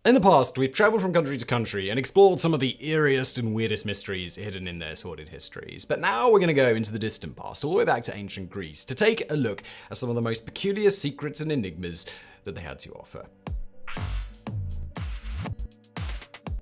In the past, we've traveled from country to country and explored some of the eeriest and weirdest mysteries hidden in their sordid histories. But now we're going to go into the distant past, all the way back to ancient Greece, to take a look at some of the most peculiar secrets and enigmas that they had to offer.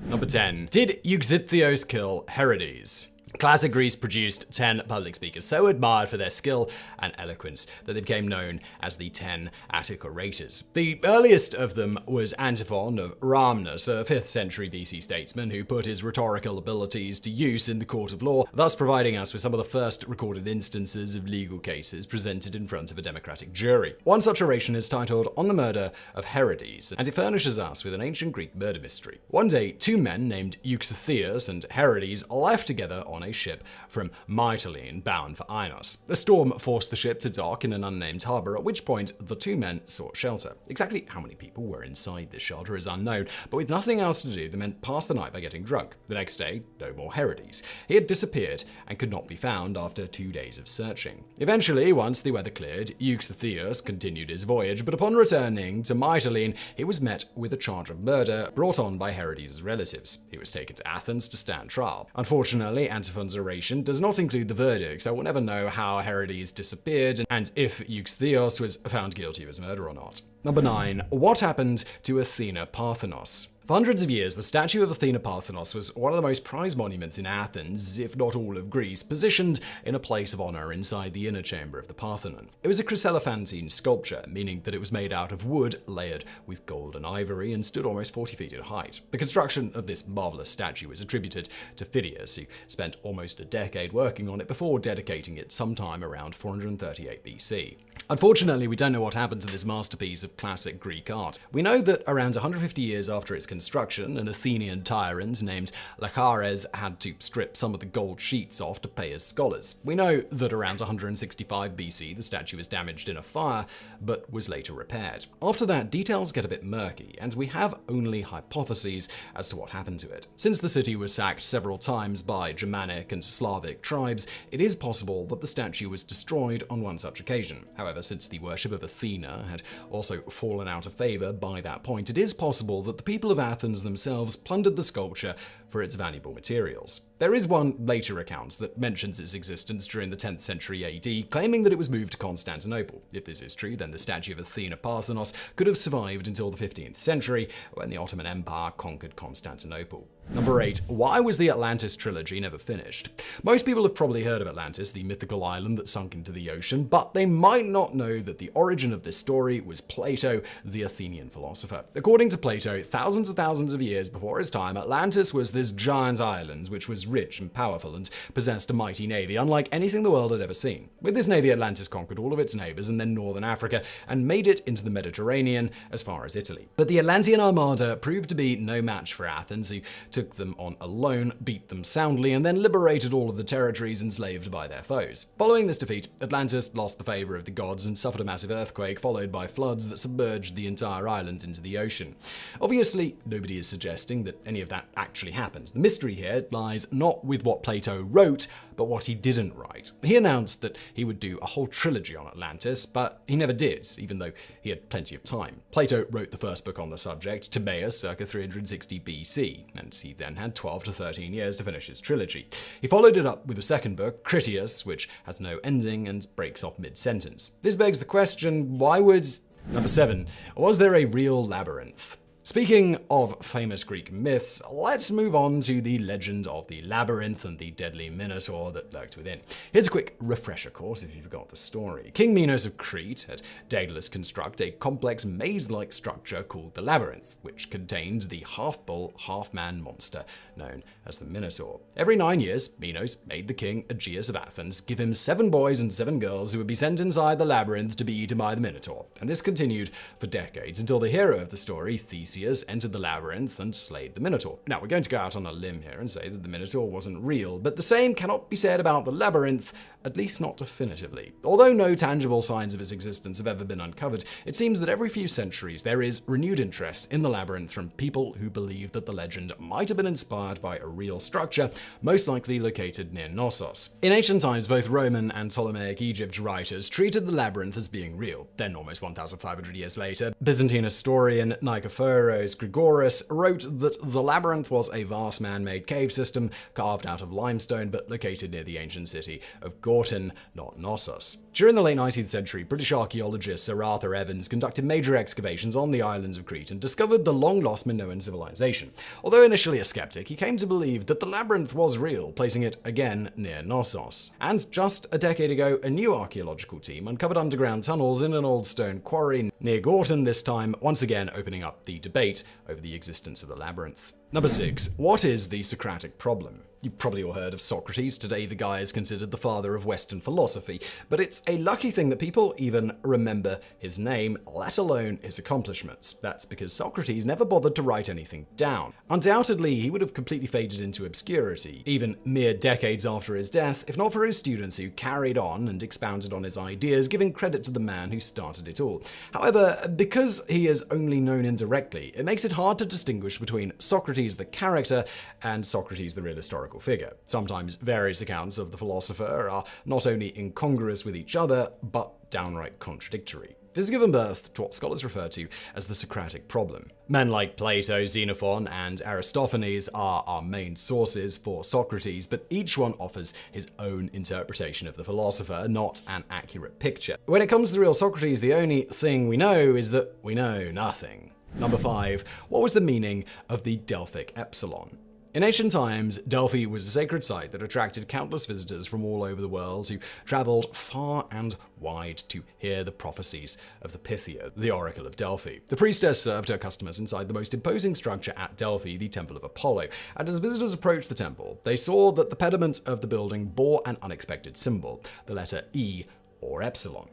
Number 10. Did Euxithios kill Herodes? Classic Greece produced 10 public speakers so admired for their skill and eloquence that they became known as the 10 Attic orators. The earliest of them was Antiphon of Rhamnus, a 5th century BC statesman who put his rhetorical abilities to use in the court of law, thus providing us with some of the first recorded instances of legal cases presented in front of a democratic jury. One such oration is titled On the Murder of Herodes, and it furnishes us with an ancient Greek murder mystery. One day, two men named Euxithios and Herodes left together on a ship from Mytilene bound for Inos. A storm forced the ship to dock in an unnamed harbor, at which point the two men sought shelter. Exactly how many people were inside this shelter is unknown, but with nothing else to do, the men passed the night by getting drunk. The next day, no more Herodes. He had disappeared and could not be found after 2 days of searching. Eventually, once the weather cleared, Euxithios continued his voyage, but upon returning to Mytilene, he was met with a charge of murder brought on by Herodes' relatives. He was taken to Athens to stand trial. Unfortunately, Antiphan's oration does not include the verdict, so we'll never know how Herodes disappeared and if Euxithios was found guilty of his murder or not. Number 9. What happened to Athena Parthenos? For hundreds of years, the statue of Athena Parthenos was one of the most prized monuments in Athens, if not all of Greece, positioned in a place of honor inside the inner chamber of the Parthenon. It was a chryselephantine sculpture, meaning that it was made out of wood layered with gold and ivory and stood almost 40 feet in height. The construction of this marvelous statue is attributed to Phidias, who spent almost a decade working on it before dedicating it sometime around 438 BC. Unfortunately, we don't know what happened to this masterpiece of classic Greek art. We know that around 150 years after its construction, an Athenian tyrant named Lachares had to strip some of the gold sheets off to pay his scholars. We know that around 165 BC, the statue was damaged in a fire, but was later repaired. After that, details get a bit murky, and we have only hypotheses as to what happened to it. Since the city was sacked several times by Germanic and Slavic tribes, it is possible that the statue was destroyed on one such occasion. However, since the worship of Athena had also fallen out of favor by that point, it is possible that the people of Athens themselves plundered the sculpture for its valuable materials. There is one later account that mentions its existence during the 10th century AD, claiming that it was moved to Constantinople. If this is true, then the statue of Athena Parthenos could have survived until the 15th century, when the Ottoman Empire conquered Constantinople. Number 8. Why was the Atlantis trilogy never finished? Most people have probably heard of Atlantis, the mythical island that sunk into the ocean, but they might not know that the origin of this story was Plato, the Athenian philosopher. According to Plato, thousands of years before his time, Atlantis was this giant island which was rich and powerful and possessed a mighty navy, unlike anything the world had ever seen. With this navy, Atlantis conquered all of its neighbors and then northern Africa and made it into the Mediterranean as far as Italy. But the Atlantean Armada proved to be no match for Athens, who took them on alone, beat them soundly, and then liberated all of the territories enslaved by their foes. Following this defeat, Atlantis lost the favor of the gods and suffered a massive earthquake, followed by floods that submerged the entire island into the ocean. Obviously, nobody is suggesting that any of that actually happened. The mystery here lies not with what Plato wrote, but what he didn't write. He announced that he would do a whole trilogy on Atlantis, but he never did, even though he had plenty of time. Plato wrote the first book on the subject, Timaeus, circa 360 BC, and he then had 12 to 13 years to finish his trilogy. He followed it up with a second book, Critias, which has no ending and breaks off mid-sentence. This begs the question, why would... Number 7. Was there a real labyrinth? Speaking of famous Greek myths, let's move on to the legend of the labyrinth and the deadly minotaur that lurked within. Here's a quick refresher course if you forgot the story. King Minos of Crete had Daedalus construct a complex maze-like structure called the labyrinth, which contained the half-bull, half-man monster known as the Minotaur. Every 9 years, Minos made the king Aegeus of Athens give him 7 boys and 7 girls who would be sent inside the labyrinth to be eaten by the Minotaur. And this continued for decades until the hero of the story, Theseus, entered the labyrinth and slayed the Minotaur. Now, we're going to go out on a limb here and say that the Minotaur wasn't real, but the same cannot be said about the labyrinth, at least not definitively. Although no tangible signs of its existence have ever been uncovered, it seems that every few centuries there is renewed interest in the labyrinth from people who believe that the legend might have been inspired by a real structure, most likely located near Knossos. In ancient times, both Roman and Ptolemaic Egypt writers treated the labyrinth as being real. Then, almost 1,500 years later, Byzantine historian Nicephorus Pharos Grigoris wrote that the labyrinth was a vast man-made cave system carved out of limestone but located near the ancient city of Gortyn, not Knossos. During the late 19th century, British archaeologist Sir Arthur Evans conducted major excavations on the islands of Crete and discovered the long-lost Minoan civilization. Although initially a skeptic, he came to believe that the labyrinth was real, placing it again near Knossos. And just a decade ago, a new archaeological team uncovered underground tunnels in an old stone quarry near Gortyn, this time once again opening up the debate over the existence of the labyrinth. Number 6. What is the Socratic problem? You've probably all heard of Socrates. Today the guy is considered the father of Western philosophy, but it's a lucky thing that people even remember his name, let alone his accomplishments. That's because Socrates never bothered to write anything down. Undoubtedly, he would have completely faded into obscurity, even mere decades after his death, if not for his students who carried on and expounded on his ideas, giving credit to the man who started it all. However, because he is only known indirectly, it makes it hard to distinguish between Socrates the character and Socrates the real historical figure. Sometimes various accounts of the philosopher are not only incongruous with each other, but downright contradictory. This has given birth to what scholars refer to as the Socratic problem. Men like Plato, Xenophon, and Aristophanes are our main sources for Socrates, but each one offers his own interpretation of the philosopher, not an accurate picture. When it comes to the real Socrates, the only thing we know is that we know nothing. Number 5. What was the meaning of the Delphic Epsilon? In ancient times, Delphi was a sacred site that attracted countless visitors from all over the world who traveled far and wide to hear the prophecies of the Pythia, the oracle of Delphi. The priestess served her customers inside the most imposing structure at Delphi, the Temple of Apollo, and as visitors approached the temple, they saw that the pediment of the building bore an unexpected symbol, the letter E or epsilon.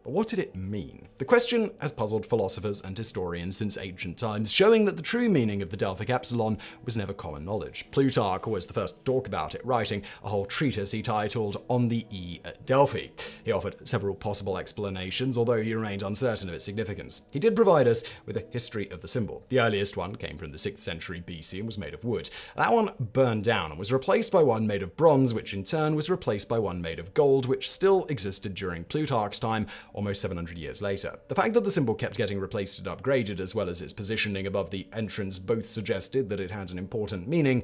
But what did it mean? The question has puzzled philosophers and historians since ancient times, showing that the true meaning of the Delphic Epsilon was never common knowledge. Plutarch was the first to talk about it, writing a whole treatise he titled On the E at Delphi. He offered several possible explanations, although he remained uncertain of its significance. He did provide us with a history of the symbol. The earliest one came from the 6th century BC and was made of wood. That one burned down and was replaced by one made of bronze, which in turn was replaced by one made of gold, which still existed during Plutarch's time, almost 700 years later. The fact that the symbol kept getting replaced and upgraded, as well as its positioning above the entrance, both suggested that it had an important meaning.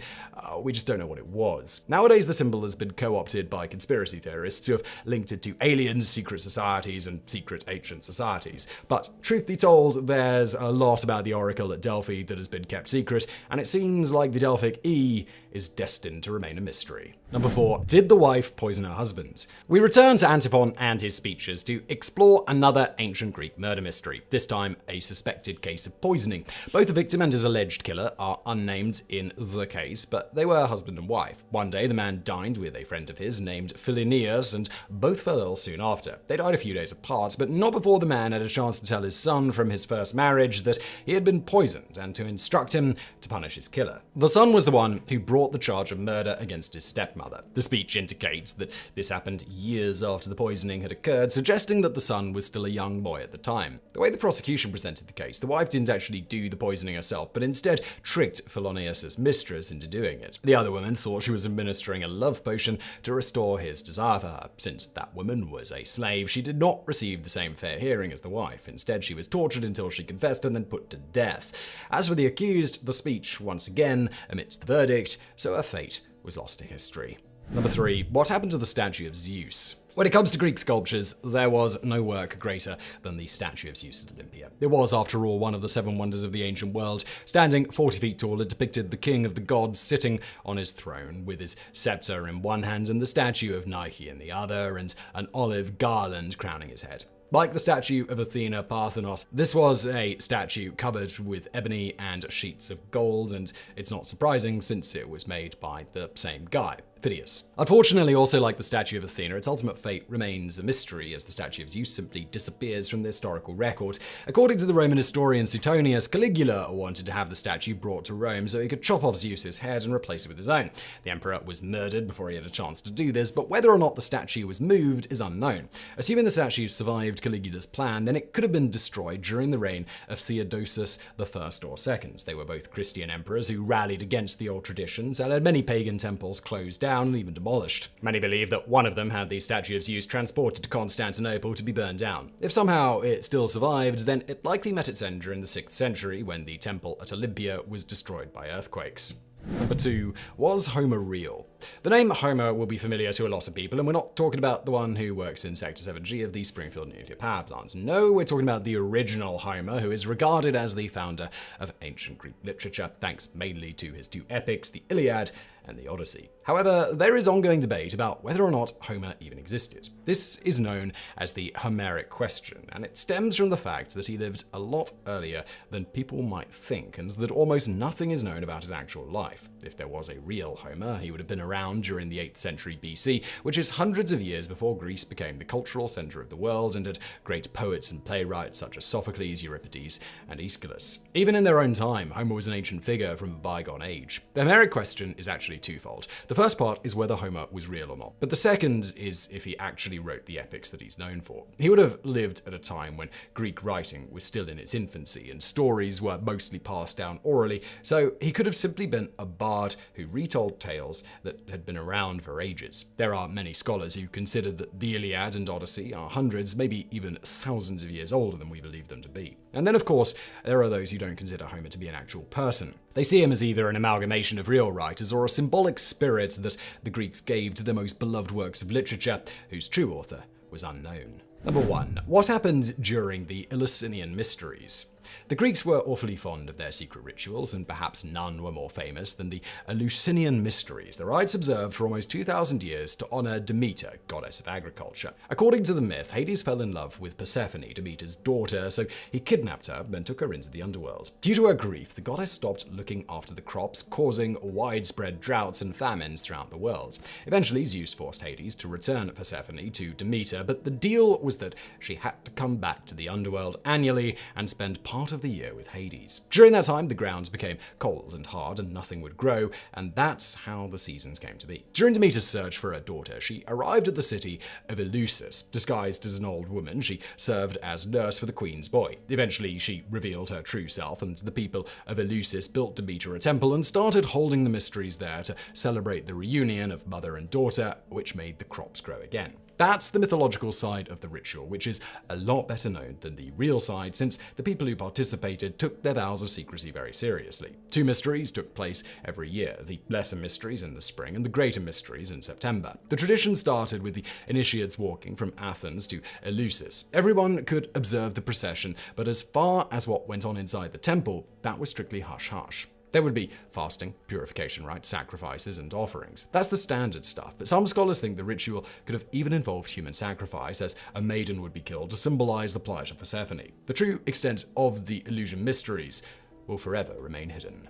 We just don't know what it was. Nowadays, the symbol has been co-opted by conspiracy theorists who have linked it to aliens, secret societies, and secret ancient societies. But truth be told, there's a lot about the oracle at Delphi that has been kept secret, and it seems like the Delphic E is destined to remain a mystery. Number 4. Did the wife poison her husband? We return to Antiphon and his speeches to explore another ancient Greek murder mystery, this time a suspected case of poisoning. Both the victim and his alleged killer are unnamed in the case, but they were husband and wife. One day, the man dined with a friend of his named Philoneus, and both fell ill soon after. They died a few days apart, but not before the man had a chance to tell his son from his first marriage that he had been poisoned and to instruct him to punish his killer. The son was the one who brought the charge of murder against his stepmother. The speech indicates that this happened years after the poisoning had occurred, suggesting that the son was still a young boy at the time. The way the prosecution presented the case, the wife didn't actually do the poisoning herself, but instead tricked Philoneus' mistress into doing it. The other woman thought she was administering a love potion to restore his desire for her. Since that woman was a slave, she did not receive the same fair hearing as the wife. Instead, she was tortured until she confessed and then put to death. As for the accused, the speech once again omits the verdict, so her fate was lost to history. Number 3. What happened to the statue of Zeus? When it comes to Greek sculptures, there was no work greater than the statue of Zeus at Olympia. It was, after all, one of the 7 wonders of the ancient world. Standing 40 feet tall, it depicted the king of the gods sitting on his throne, with his scepter in one hand and the statue of Nike in the other, and an olive garland crowning his head. Like the statue of Athena Parthenos, this was a statue covered with ebony and sheets of gold, and it's not surprising since it was made by the same guy, Phidias. Unfortunately, also like the statue of Athena, its ultimate fate remains a mystery, as the statue of Zeus simply disappears from the historical record. According to the Roman historian Suetonius, Caligula wanted to have the statue brought to Rome so he could chop off Zeus's head and replace it with his own. The emperor was murdered before he had a chance to do this, but whether or not the statue was moved is unknown. Assuming the statue survived Caligula's plan, then it could have been destroyed during the reign of Theodosius I or II. They were both Christian emperors who rallied against the old traditions and had many pagan temples closed down down and even demolished. Many believe that one of them had the statue of Zeus transported to Constantinople to be burned down. If somehow it still survived, then it likely met its end during the 6th century when the temple at Olympia was destroyed by earthquakes. Number 2, was Homer real? The name Homer will be familiar to a lot of people, and we're not talking about the one who works in Sector 7G of the Springfield nuclear power plant. No, we're talking about the original Homer, who is regarded as the founder of ancient Greek literature, thanks mainly to his 2 epics, the Iliad and the Odyssey. However, there is ongoing debate about whether or not Homer even existed. This is known as the Homeric question, and it stems from the fact that he lived a lot earlier than people might think, and that almost nothing is known about his actual life. If there was a real Homer, he would have been around during the 8th century BC, which is hundreds of years before Greece became the cultural center of the world and had great poets and playwrights such as Sophocles, Euripides, and Aeschylus. Even in their own time, Homer was an ancient figure from a bygone age. The Homeric question is actually twofold. The first part is whether Homer was real or not, but the second is if he actually wrote the epics that he's known for. He would have lived at a time when Greek writing was still in its infancy and stories were mostly passed down orally, so he could have simply been a bard who retold tales that had been around for ages. There are many scholars who consider that the Iliad and Odyssey are hundreds, maybe even thousands of years older than we believe them to be. And then, of course, there are those who don't consider Homer to be an actual person. They see him as either an amalgamation of real writers or a symbolic spirit that the Greeks gave to the most beloved works of literature, whose true author was unknown. Number 1. What happened during the Eleusinian Mysteries? The Greeks were awfully fond of their secret rituals, and perhaps none were more famous than the Eleusinian Mysteries, the rites observed for almost 2,000 years to honor Demeter, goddess of agriculture. According to the myth, Hades fell in love with Persephone, Demeter's daughter, so he kidnapped her and took her into the underworld. Due to her grief, the goddess stopped looking after the crops, causing widespread droughts and famines throughout the world. Eventually, Zeus forced Hades to return Persephone to Demeter, but the deal was that she had to come back to the underworld annually and spend part of the year with Hades. During that time, the grounds became cold and hard and nothing would grow, and that's how the seasons came to be. During Demeter's search for her daughter, she arrived at the city of Eleusis. Disguised as an old woman, she served as nurse for the queen's boy. Eventually, she revealed her true self, and the people of Eleusis built Demeter a temple and started holding the mysteries there to celebrate the reunion of mother and daughter, which made the crops grow again. That's the mythological side of the ritual, which is a lot better known than the real side, since the people who participated took their vows of secrecy very seriously. 2 mysteries took place every year, the lesser mysteries in the spring and the greater mysteries in September. The tradition started with the initiates walking from Athens to Eleusis. Everyone could observe the procession, but as far as what went on inside the temple, that was strictly hush-hush. There would be fasting, purification rites, sacrifices, and offerings. That's the standard stuff, but some scholars think the ritual could have even involved human sacrifice, as a maiden would be killed to symbolize the plight of Persephone. The true extent of the Eleusinian Mysteries will forever remain hidden.